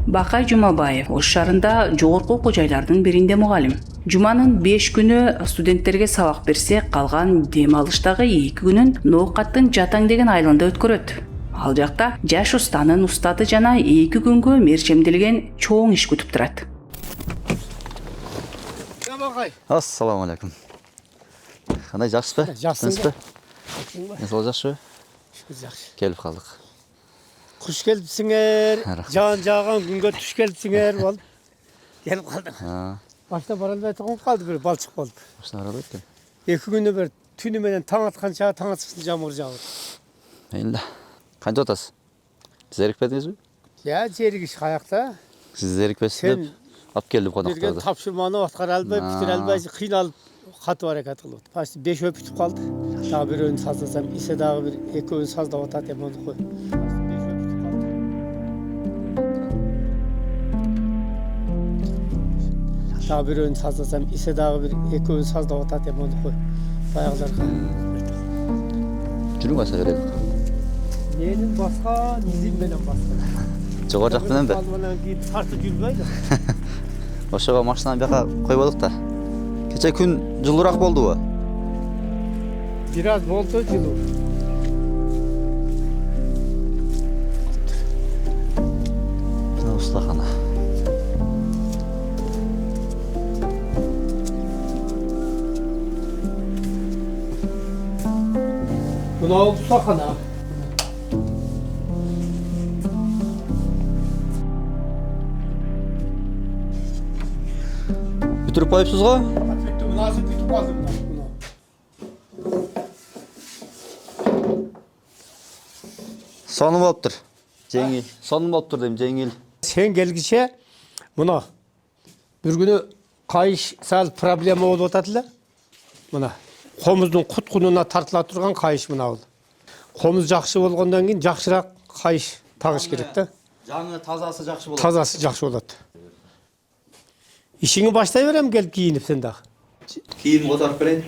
Бакай Жумабаев Ош шаарында жогорку окуу жайлардын биринде мугалим. Жуманын 5 күнү студенттерге сабак берсе, калган дем алыштагы 2 күнүн Ноокаттын Жатаң деген айылында өткөрөт. Ал жакта жаш устанын устаты жана 2 күнгө мерчемделген чоң иш күтүп турат. Ассаламу алейкум. Кандай жакшысызбы? Жакшысызбы? Насыл жакшыбы? Жакшы. Келип калдык. Куш келипсиңер, жан жаган күнгө туш келипсиңер болуп келип калдык. Башта бара албай турган калды, бир балчык болуп. Башта бара албайт экен. 2 күнү бир түнү менен таң атканча таң атышын жамгыр жагып. Мейли. Канча атасыз? Зерикпедиңизби? Жеригиш каякта. Сиз зерикпесиз деп алып келдим Берген конокторду. тапшырманы аткара албай, бүтүрө албай кыйналып катып аракет кылып. Почти 5 ой бүтүп калды. Дагы бирөөнү саздасам, исе дагы бир экөөнү саздап атат деп болду кой. Дагы бирөөнү саздасам, исе дагы бир экөөнү саздап атат деп болду кой. Баягыларга. Жүрүң аса берели. Менин башка, низим менен башка. Жогору жак мененби? Балбанан кийин тартып жүрбөйдү. Ошого машинаны бияка койбодук да. Кече күн жылуураак болдубу? Бир аз болду жылуу. Устахана. Мынау ustaxana. Бүтүрүп коюпсуз го? Бүтүп, мынасы бүтүп калды мына. Сонун болуптур. Жеңил. Сонун болуптур дейм, жеңил. Сен келгиче мына бир күнү кайыш сал проблема болуп атат эле. Мына комуздун куткунуна тартыла турган кайыш мына бул. Комуз жакшы болгондон кийин жакшыраак кайыш тагыш керек да. Жаңы тазасы жакшы болот. Тазасы жакшы болот. Ишиңи баштай берем келип кийинип сен дагы. Кийим которуп берейин.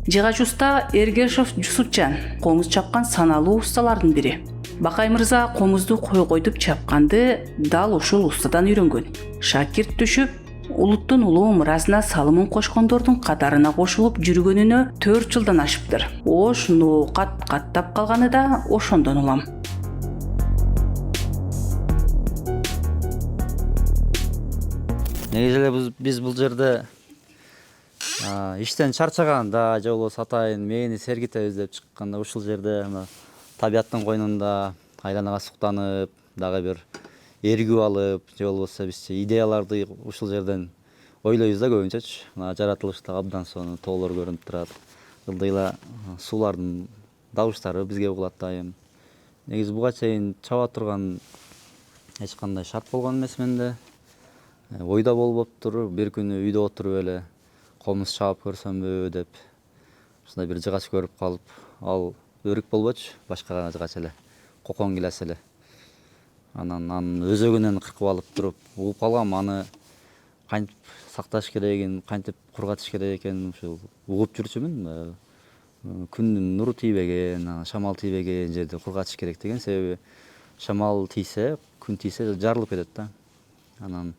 Жыгач уста Эргешов Жусупчан комуз чапкан саналуу усталардын бири. Бакай мырза комузду койгойтуп чапканды дал ушул устадан үйрөнгөн. Шакирт түшүп, улуттун улуу мурасына салымын кошкондордун катарына кошулуп жүргөнүнө 4 жылдан ашыптыр. Ош Ноокат каттап калганы да ошондон улам. Негизи эле биз бул жерде иштен чарчаганда же болбосо атайын мени сергитебиз деп чыкканда ушул жерде табияттын койнунда айланага суктанып, дагы бир эргип алып, же болбосо бизче идеяларды ушул жерден ойлойбуз да көбүнчөчү. Мына жаратылышта абдан сонун тоолор көрүнүп турат. Ылдыйла суулардын дабыштары бизге угулат дайым. Негизи буга чейин чаба турган эч кандай шарт болгон эмес менде. Ойда болбоптур, бир күнү үйдө отуруп эле комуз чаап көрсөмбү деп ушундай бир жыгач көрүп калып, ал өрүк болбочу, башка жыгач эле, кокон килес эле. Анан өзөгүнөн кыркып алып туруп, угуп калгам, аны кантип сакташ керегин, кантип кургатыш керек экенин ушул угуп жүрчүмүн. Күндүн нуру тийбеген, шамал тийбеген жерде кургатыш керек деген, себеби шамал тийсе, күн тийсе жарылып кетет да. Анан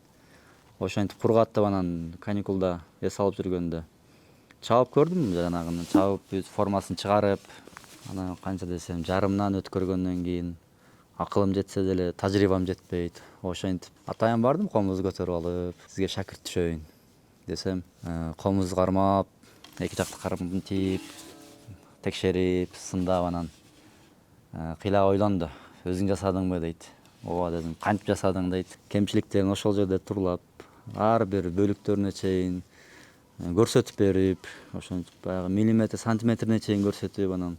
ошентип кургаттап анан каникулда эс алып жүргөндө чаап көрдүм, жанагыны чаап формасын чыгарып, анан канча десем жарымынан өткөргөндөн кийин акылым жетсе деле тажрыйбам жетпейт. Ошентип атайын бардым, комуз көтөрүп алып, сизге шакирт түшөйүн десем, комуз кармап, эки жакты кармантип, текшерип, сындап анан кыйла ойлонду. Өзүң жасадыңбы дейт. Ооба дедим. Кантип жасадың дейт. Кемчиликтерин ошол жерде турлап, ар бир бөлүктөрүнө чейин көрсөтүп берип, ошентип баягы миллиметр, сантиметрине чейин көрсөтүп, анан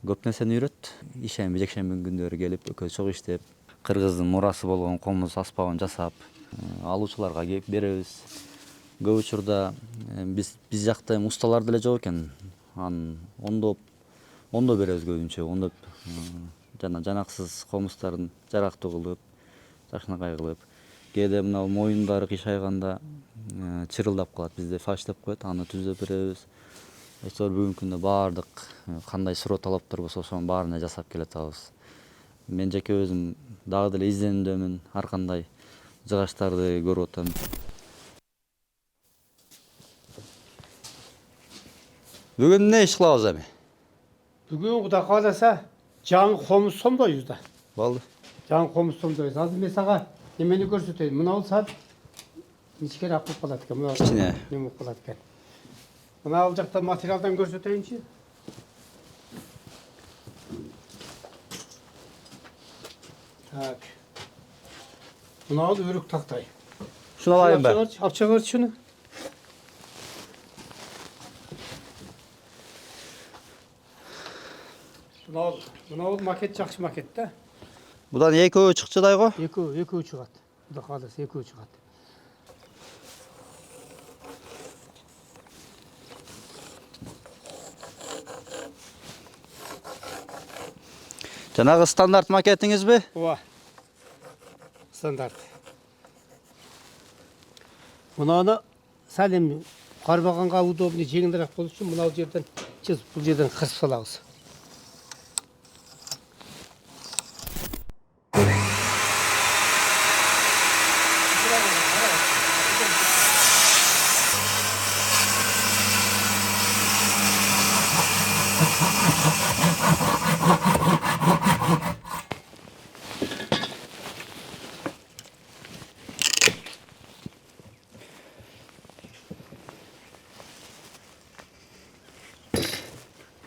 көп нерсени үйрөттү. Ишемби, жекшемби күндөрү келип, экөөбүз чогуу иштеп, кыргыздын мурасы болгон комуз аспабын жасап, алуучуларга беребиз. Көп учурда биз жакта усталар деле жок экен. Анын ондоп беребиз көбүнчө, ондоп жанаксыз комуздардын жарактуу кылып, жакшынакай кылып. Кээде мына моюндары кыйшайганда чырылдап калат, бизде фальш деп коет, аны түзөп беребиз. ошол бүгүнкү күндө баардык кандай суроо талаптар болсо ошонун баарына жасап келатабыз. Мен жеке өзүм дагы деле изденүүдөмүн, ар кандай жыгачтарды көрүп атам. Бүгүн эмне иш кылабыз эми? Бүгін Құда қаласа жаңы қомыз сомдайбыз да. Болду. Жаңы қомыз сомдайбыз. Азыр мен сага немени көрсөтөйүн. Мына саат ичкераак болуп калат экен. Мына Кичине. неме болуп калат экен. Мына ал жакта материалдан көрсөтөйүнчү. Так. Мына ал өрүк тактай. Шуну алайын ба? Алып чыгырчы шуну. Мына ол макет жакшы макет да. Будан экөө чыкчу дайго? Экөө чыгат. Құда қаласа экөө чыгат. Жанагы стандарт макетиңизби? Ооба. Стандарт. Мынаны сәл эми карбаганга удобный жеңилирээк болуш үчүн мына жерден чыз, бул жерден кырсып салабыз.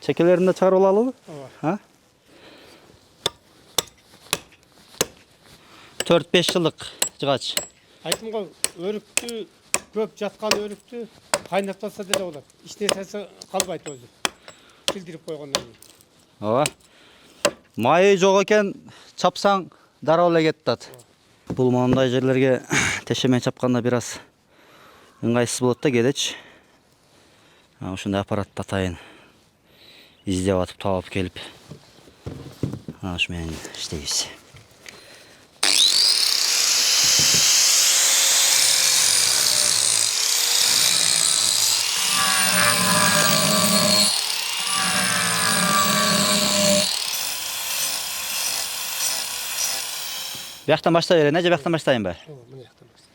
Çekelerini de çağır olalım. Ha? 4-5 yıllık cıgaç. Aytым го, өрүктү көп жаткан өрүктү кайнатпаса деле болот. Иштесе калбайт өзү. Килдирип койгондон кийин. Ооба. Майы жок экен, чапсаң дароо эле кетет. Бул мындай жерлерге тешемен чапканда бир аз ыңгайсыз болот да кедеч. Ушундай аппаратты атайын издеп атып таап келип ушу менен иштейбиз. Бияктан баштай берейин, же бияктан баштайын ба? Мына жактан баштайын.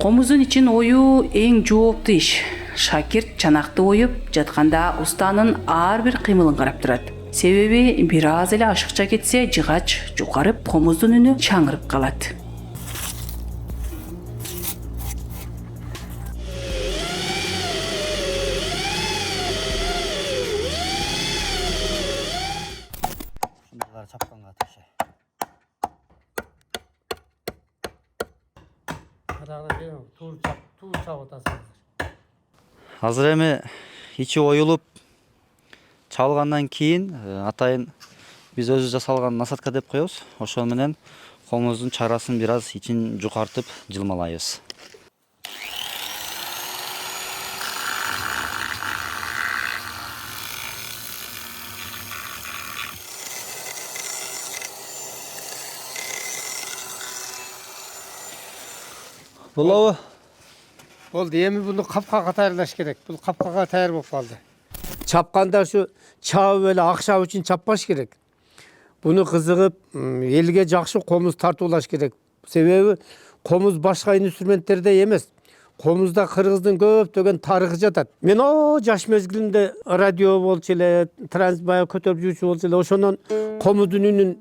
Комуздун ичин оюу эң жооптуу иш. Шакирт чанакты оюп жатканда устанын ар бир кыймылын карап турат. Себеби бир аз эле ашыкча кетсе жыгач жукарып, комуздун үнү чаңырып калат. Çapkanga ateşe. Тур чап атасыңыздар. Азыр эми ичи оюлуп чабылгандан кийин атайын биз өзүбүз жасалган насадка деп коебуз. Ошол менен комуздун чарасын бир аз ичин жукартып жылмалайбыз. Болобу? Болду, эми буну капкага даярдаш керек. Бул капкага даяр болуп калды. Чапканда ушу чабып эле акча үчүн чаппаш керек. Буну кызыгып, элге жакшы комуз тартуулаш керек. Себеби комуз башка инструменттерде эмес. Комузда кыргыздын көптөгөн тарыхы жатат. Мен жаш мезгилимде радио болчу эле, трансбая көтөрүп жүрчү болчу эле, ошондон комуздун үнүн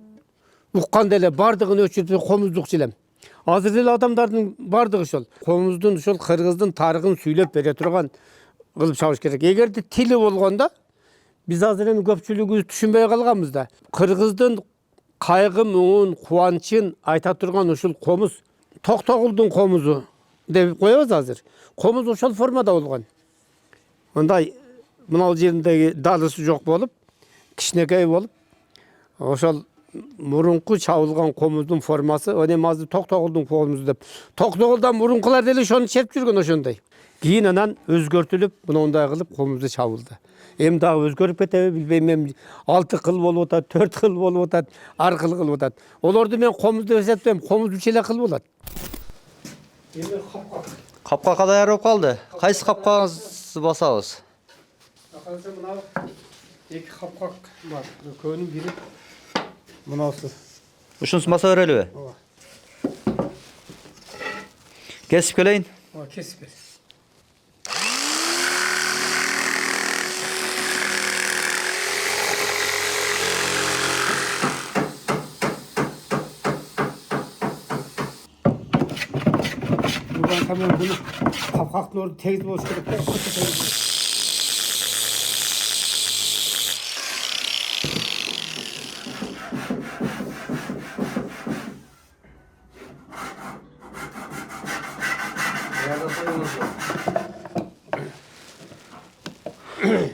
укканда эле бардыгын өчүрүп комузду укчу элем. Азыр эле адамдардын бардыгы ошол. Комуздун ошол кыргыздын тарыхын сүйлөп бере турган кылып чабыш керек. Эгерде тили болгондо биз азыр эми көпчүлүгүбүз түшүнбөй калганбыз да. Кыргыздын кайгы муңун, кубанычын айта турган ушул комуз Токтогулдун комузу деп коебуз азыр. Комуз ошол формада болгон. Мындай мына жериндеги далысы жок болуп, кичинекей болуп, ошол мурунку чабылган комуздун формасы, эми азыр Токтогулдун комузу деп. Токтогулдан мурункулар деле ошону чеп жүргөн ошондой. Кийин анан өзгөртүлүп, мындай кылып комузду чабылды. Эми дагы өзгөрүп кетеби билбейм, эми 6 кыл болуп атат, 4 кыл болуп атат, ар кыл кылып атат. Олорду мен комуз деп эсептейм, комуз үч эле кыл болот. Эми капкак. Капкакка даяр болуп калды. Кайсы капкагыңызды басабыз? Акыры мына эки капкак бар. Экөөнүн бири мынасы. Ушунусун баса берелиби? Ооба. Кесип келейин. Ооба, кесип бер. Buradan hemen bunu kapaklı orada teyze boş gerek.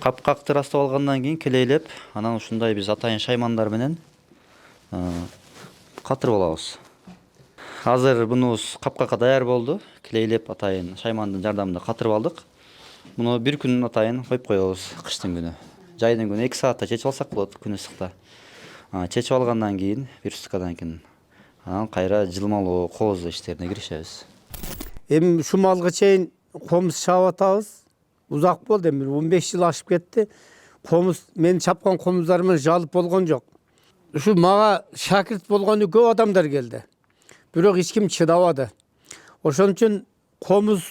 Капкакты ырастап алгандан кийин келейлеп, анан ушундай биз атайын шаймандар менен катырып алабыз. Азыр бунубуз капкакка даяр болду. Келейлеп атайын шаймандын жардамында катырып алдык. Муну бир күн атайын коюп коебуз кыштын күнү. Жайдын күнү 2 саатта чечип алсак болот, күн ысыкта. Чечип алгандан кийин, бир суткадан кийин анан кайра жылмалоо, кооздоо иштерине киришебиз. Эми ушул малга чейин комуз чаап атабыз. Узак болду, эми 15 жыл ашып кетти. Комуз, мен чапкан комуздарым жалып болгон жок. Ушу мага шакирт болгону көп адамдар келди. Бирок эч ким чыдабады. Ошон үчүн комуз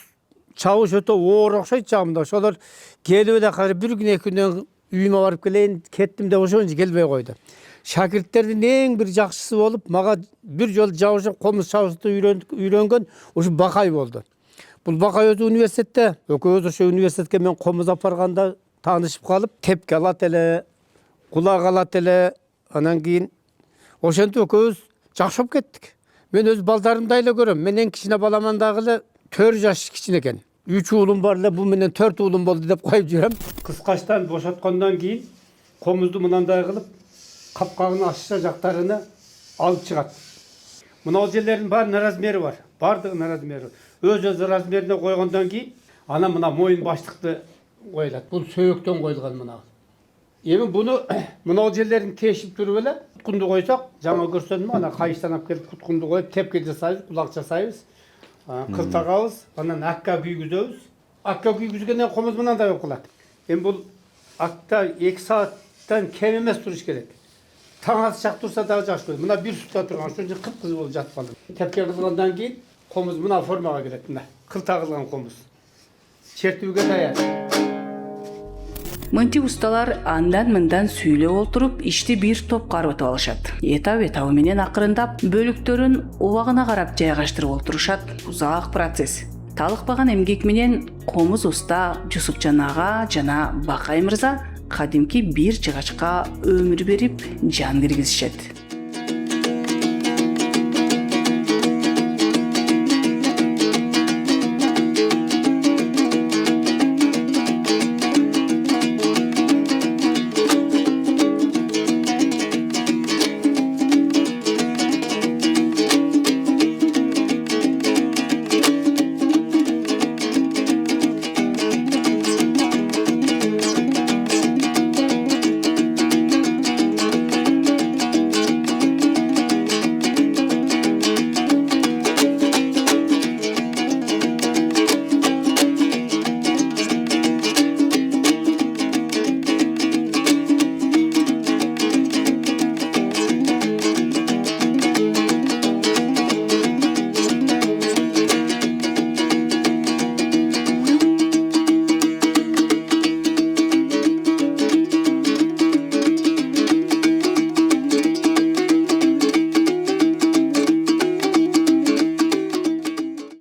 чабыш өтө оор окшойт жагымда. Ошолор келип эле кайра бир күн эки күндөн үйүмө барып келейин, кеттим деп ошончо келбей койду. Шакирттердин эң бир жакшысы болуп, мага бир жолу жабышып комуз чабышты үйрөнгөн ушу Бакай болду. Бул Бакай өзү университетте, экөөбүз ошо университетке мен комуз алып барганда таанышып калып, тепке алат эле, кулак алат эле, анан кийин ошентип экөөбүз жакшы болуп кеттик. Мен өз балдарымдай эле көрөм. Мен эң кичине баламан дагы эле 4 жаш кичине экен. 3 уулум бар эле, бул менен 4 уулум болду деп коюп жүрөм. Кыскачтан бошоткондон кийин комузду мынандай кылып, капкагынын ачча жактарына алып чыгат. Мына жерлердин баарынын размери бар. Бардыгынын размери. Өз размерине койгондон кийин анан мына моюн баштыкты коюлат. Бул сөйөктөн коюлган мына. Эми буну мына жерлерин тешип туруп эле куткунду койсок, жаңа көрсөтдүм, ана кайыштан алып келип куткунду коюп, тепке жасайбыз, кулак жасайбыз. Кыл тагабыз, анан акка күйгүзөбүз. Акка күйгүзгөндөн комуз мындай болуп калат. Эми бул акта 2 сааттан кем эмес туруш керек. Таң атышак турса дагы жакшы. Мына бир сутта турган, ошончо кып-кызыл болуп жатып калды. Тепке кылгандан кийин комуз мына формага кирет, мына кыл тагылган комуз. Чертүүгө даяр. Мынтип усталар андан мындан сүйлөп олтуруп ишти бир топко арбатып алышат. Этабы менен акырындап бөлүктөрүн убагына карап жайгаштырып олтурушат. Узак процесс. Талыкпаган эмгек менен комуз уста Жусупжан ага жана Бакай мырза кадимки бир жыгачка өмүр берип жан киргизишет.